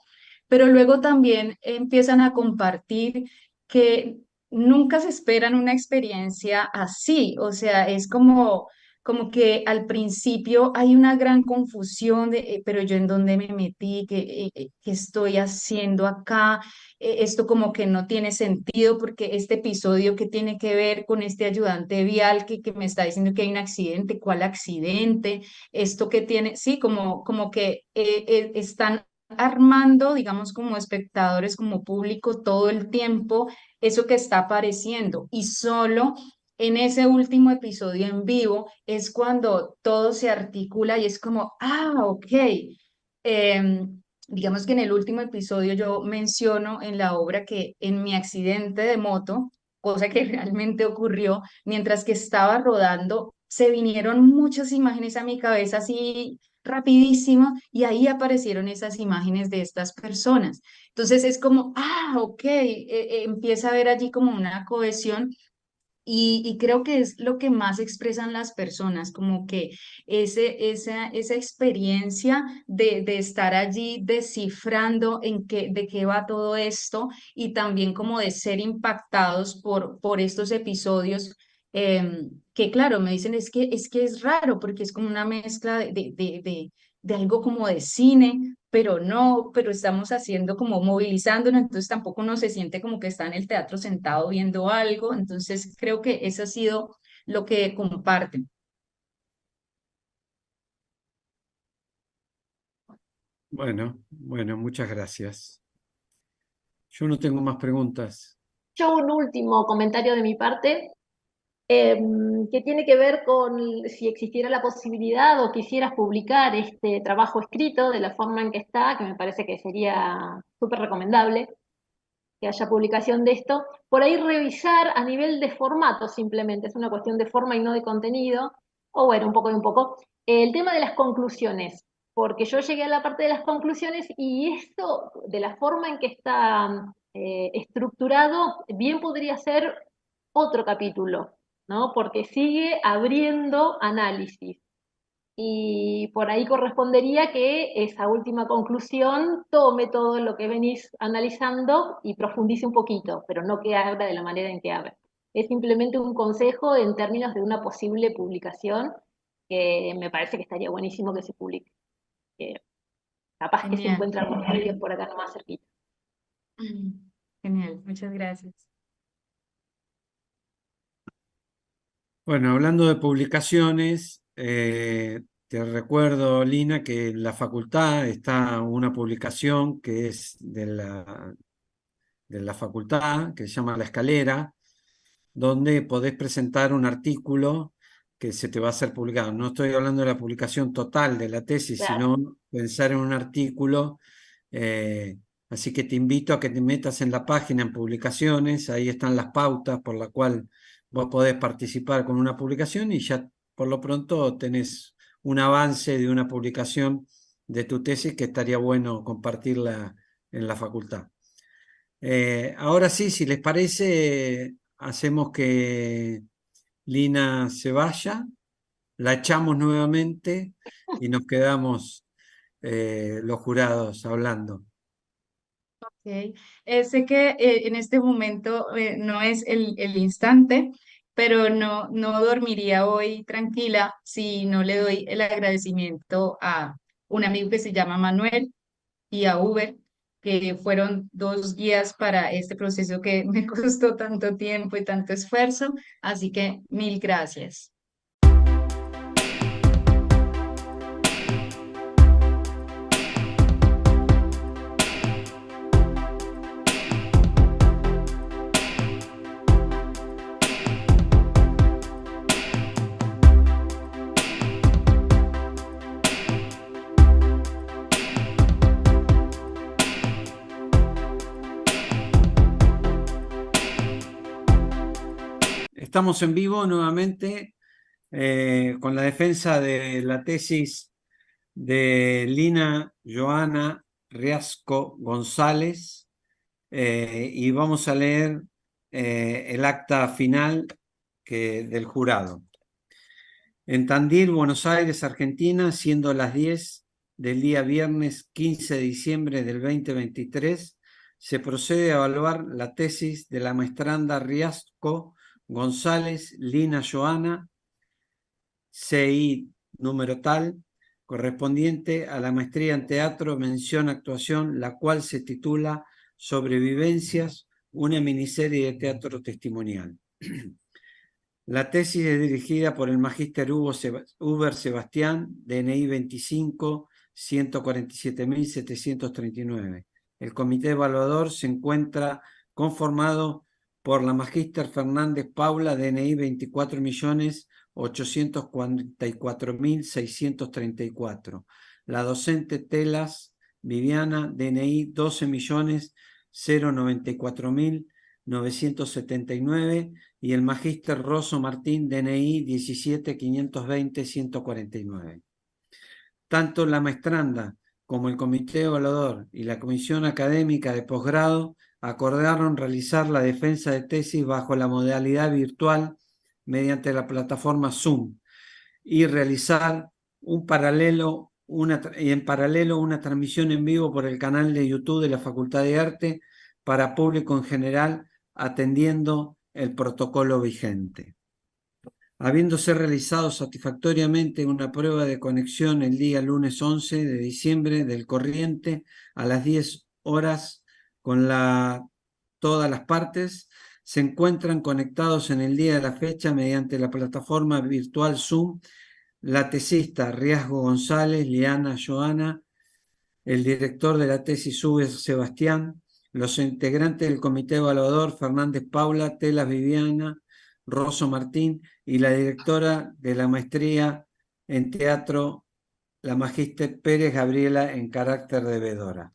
pero luego también empiezan a compartir que nunca se esperan una experiencia así, o sea, es como como que al principio hay una gran confusión de, pero yo en dónde me metí, qué estoy haciendo acá. Esto como que no tiene sentido porque este episodio que tiene que ver con este ayudante vial que me está diciendo que hay un accidente, ¿cuál accidente? Esto que tiene, sí, como que están armando, digamos, como espectadores, como público, todo el tiempo eso que está apareciendo y solo en ese último episodio en vivo es cuando todo se articula y es como, ok. Digamos que en el último episodio yo menciono en la obra que en mi accidente de moto, cosa que realmente ocurrió, mientras que estaba rodando, se vinieron muchas imágenes a mi cabeza así rapidísimo y ahí aparecieron esas imágenes de estas personas. Entonces es como, ok, empieza a haber allí como una cohesión y creo que es lo que más expresan las personas, como que esa experiencia de estar allí descifrando de qué va todo esto y también como de ser impactados por estos episodios. Que claro, me dicen es que es raro porque es como una mezcla de algo como de cine, pero no, pero estamos haciendo como movilizándonos, entonces tampoco uno se siente como que está en el teatro sentado viendo algo, entonces creo que eso ha sido lo que comparten. Bueno, muchas gracias. Yo no tengo más preguntas. Yo un último comentario de mi parte, que tiene que ver con si existiera la posibilidad o quisieras publicar este trabajo escrito de la forma en que está, que me parece que sería súper recomendable que haya publicación de esto, por ahí revisar a nivel de formato simplemente, es una cuestión de forma y no de contenido, o bueno, un poco y un poco, el tema de las conclusiones, porque yo llegué a la parte de las conclusiones y esto, de la forma en que está estructurado, bien podría ser otro capítulo, ¿no? Porque sigue abriendo análisis. Y por ahí correspondería que esa última conclusión tome todo lo que venís analizando y profundice un poquito, pero no que abra de la manera en que abre. Es simplemente un consejo en términos de una posible publicación que me parece que estaría buenísimo que se publique. Capaz que se Genial. encuentra con alguien por acá nomás cerquita. Genial, muchas gracias. Bueno, hablando de publicaciones, te recuerdo, Lina, que en la facultad está una publicación que es de la facultad, que se llama La Escalera, donde podés presentar un artículo que se te va a hacer publicado. No estoy hablando de la publicación total de la tesis, Claro. sino pensar en un artículo. Así que te invito a que te metas en la página en publicaciones, ahí están las pautas por la cual vos podés participar con una publicación y ya por lo pronto tenés un avance de una publicación de tu tesis que estaría bueno compartirla en la facultad. Ahora sí, si les parece, hacemos que Lina se vaya, la echamos nuevamente y nos quedamos los jurados hablando. Ok. Sé que en este momento no es el instante, pero no dormiría hoy tranquila si no le doy el agradecimiento a un amigo que se llama Manuel y a Uber, que fueron dos guías para este proceso que me costó tanto tiempo y tanto esfuerzo. Así que mil gracias. Estamos en vivo nuevamente con la defensa de la tesis de Lina Joana Riasco González y vamos a leer el acta final del jurado. En Tandil, Buenos Aires, Argentina, siendo las 10 del día viernes 15 de diciembre del 2023, se procede a evaluar la tesis de la maestranda Riasco González Lina Joana, CI número tal, correspondiente a la maestría en teatro, mención actuación, la cual se titula Sobrevivencias, una miniserie de teatro testimonial. La tesis es dirigida por el magíster Uber Sebastián, DNI 25-147.739. El comité evaluador se encuentra conformado por la magíster Fernández Paula, DNI 24.844.634. La docente Telas Viviana, DNI 12.094.979 y el magíster Rosso Martín, DNI 17.520.149. Tanto la maestranda como el comité evaluador y la comisión académica de posgrado acordaron realizar la defensa de tesis bajo la modalidad virtual mediante la plataforma Zoom y realizar en paralelo una transmisión en vivo por el canal de YouTube de la Facultad de Arte para público en general, atendiendo el protocolo vigente. Habiéndose realizado satisfactoriamente una prueba de conexión el día lunes 11 de diciembre del corriente a las 10 horas con todas las partes, se encuentran conectados en el día de la fecha mediante la plataforma virtual Zoom la tesista Riasgo González, Liana Joana, el director de la tesis Uber Sebastián, los integrantes del comité evaluador Fernández Paula, Telas Viviana, Rosso Martín y la directora de la maestría en teatro, la magíster Pérez Gabriela, en carácter de vedora.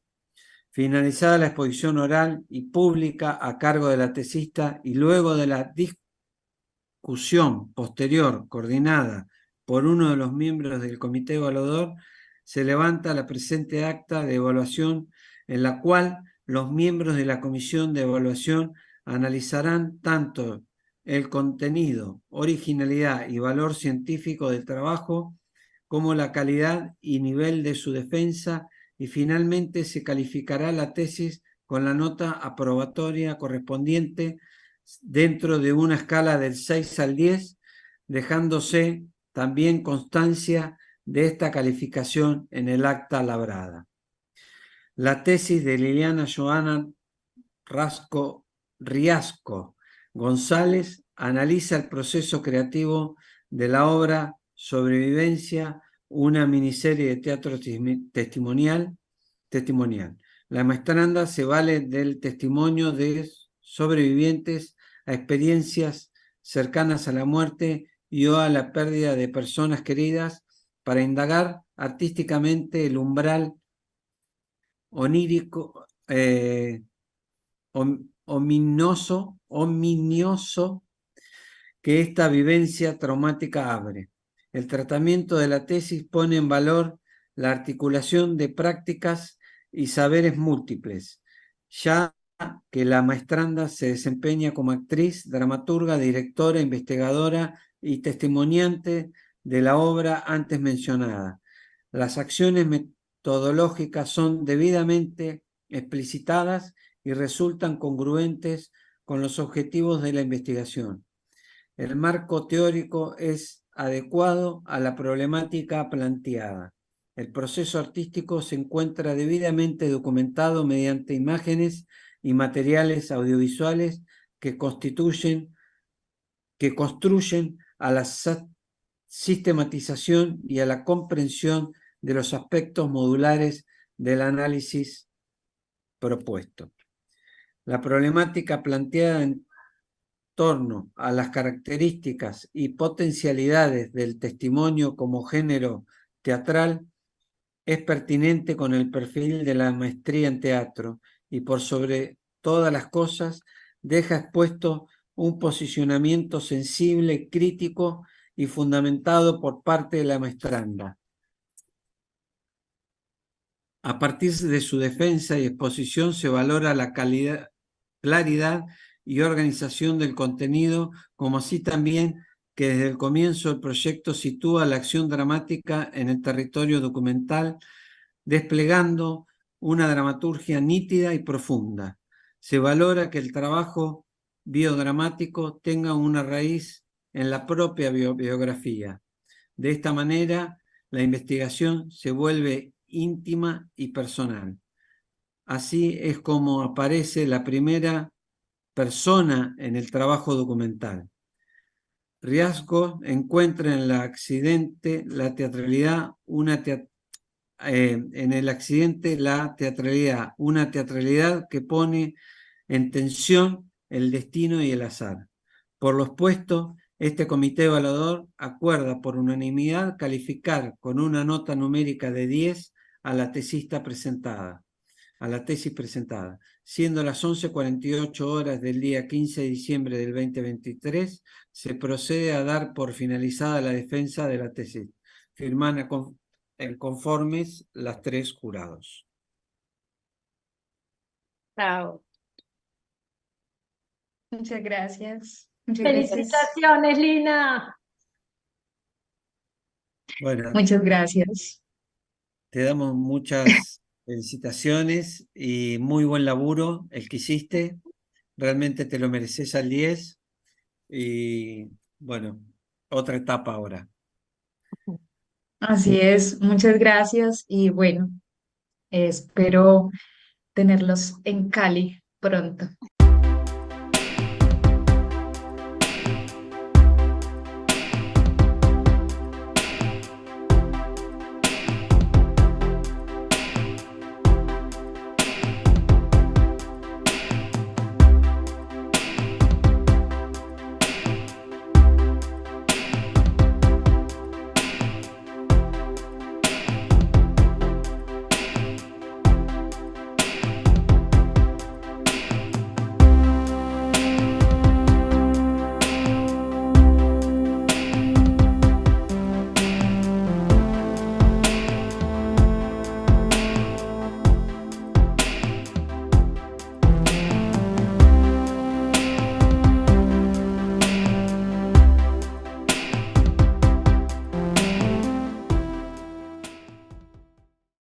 Finalizada la exposición oral y pública a cargo de la tesista y luego de la discusión posterior coordinada por uno de los miembros del comité evaluador, se levanta la presente acta de evaluación en la cual los miembros de la comisión de evaluación analizarán tanto el contenido, originalidad y valor científico del trabajo, como la calidad y nivel de su defensa, y finalmente se calificará la tesis con la nota aprobatoria correspondiente dentro de una escala del 6 al 10, dejándose también constancia de esta calificación en el acta labrada. La tesis de Liliana Joana Riasco González analiza el proceso creativo de la obra Sobrevivencia, una miniserie de teatro testimonial. La maestranda se vale del testimonio de sobrevivientes a experiencias cercanas a la muerte y o a la pérdida de personas queridas para indagar artísticamente el umbral onírico, ominioso que esta vivencia traumática abre. El tratamiento de la tesis pone en valor la articulación de prácticas y saberes múltiples, ya que la maestranda se desempeña como actriz, dramaturga, directora, investigadora y testimoniante de la obra antes mencionada. Las acciones metodológicas son debidamente explicitadas y resultan congruentes con los objetivos de la investigación. El marco teórico es adecuado a la problemática planteada. El proceso artístico se encuentra debidamente documentado mediante imágenes y materiales audiovisuales que construyen a la sistematización y a la comprensión de los aspectos modulares del análisis propuesto. La problemática planteada en torno a las características y potencialidades del testimonio como género teatral es pertinente con el perfil de la maestría en teatro y por sobre todas las cosas deja expuesto un posicionamiento sensible, crítico y fundamentado por parte de la maestranda. A partir de su defensa y exposición se valora la claridad y organización del contenido, como así también que desde el comienzo el proyecto sitúa la acción dramática en el territorio documental, desplegando una dramaturgia nítida y profunda. Se valora que el trabajo biodramático tenga una raíz en la propia biografía. De esta manera, la investigación se vuelve íntima y personal. Así es como aparece la primera persona en el trabajo documental. Riascos encuentra en la accidente la teatralidad, en el accidente la teatralidad, una teatralidad que pone en tensión el destino y el azar. Por lo expuesto, este comité evaluador acuerda por unanimidad calificar con una nota numérica de 10 a la tesista presentada, a la tesis presentada, siendo las 11:48 horas del día 15 de diciembre del 2023, se procede a dar por finalizada la defensa de la tesis, firmada en conformes las 3 jurados. Chao. Muchas gracias. Muchas gracias. Felicitaciones, Lina. Bueno, Muchas gracias. te damos muchas felicitaciones y muy buen laburo el que hiciste. Realmente te lo mereces al 10. Y bueno, otra etapa ahora. Así es. Muchas gracias y bueno, espero tenerlos en Cali pronto.